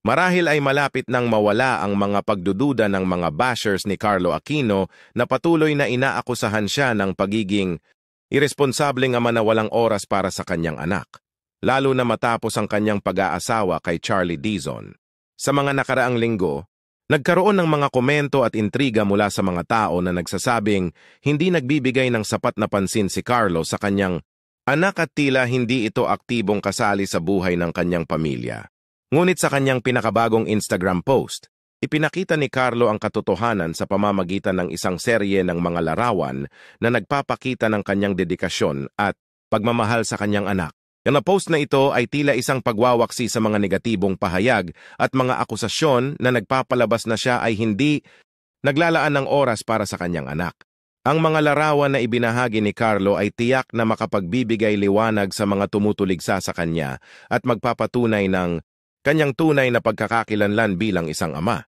Marahil ay malapit nang mawala ang mga pagdududa ng mga bashers ni Carlo Aquino na patuloy na inaakusahan siya ng pagiging irresponsableng ama na walang oras para sa kanyang anak, lalo na matapos ang kanyang pag-aasawa kay Charlie Dizon. Sa mga nakaraang linggo, nagkaroon ng mga komento at intriga mula sa mga tao na nagsasabing hindi nagbibigay ng sapat na pansin si Carlo sa kanyang anak at tila hindi ito aktibong kasali sa buhay ng kanyang pamilya. Ngunit sa kanyang pinakabagong Instagram post, ipinakita ni Carlo ang katotohanan sa pamamagitan ng isang serye ng mga larawan na nagpapakita ng kanyang dedikasyon at pagmamahal sa kanyang anak. Ang post na ito ay tila isang pagwawaksi sa mga negatibong pahayag at mga akusasyon na nagpapalabas na siya ay hindi naglalaan ng oras para sa kanyang anak. Ang mga larawan na ibinahagi ni Carlo ay tiyak na makapagbibigay liwanag sa mga tumutuligsa sa kanya at magpapatunay ng kanyang tunay na pagkakakilanlan bilang isang ama.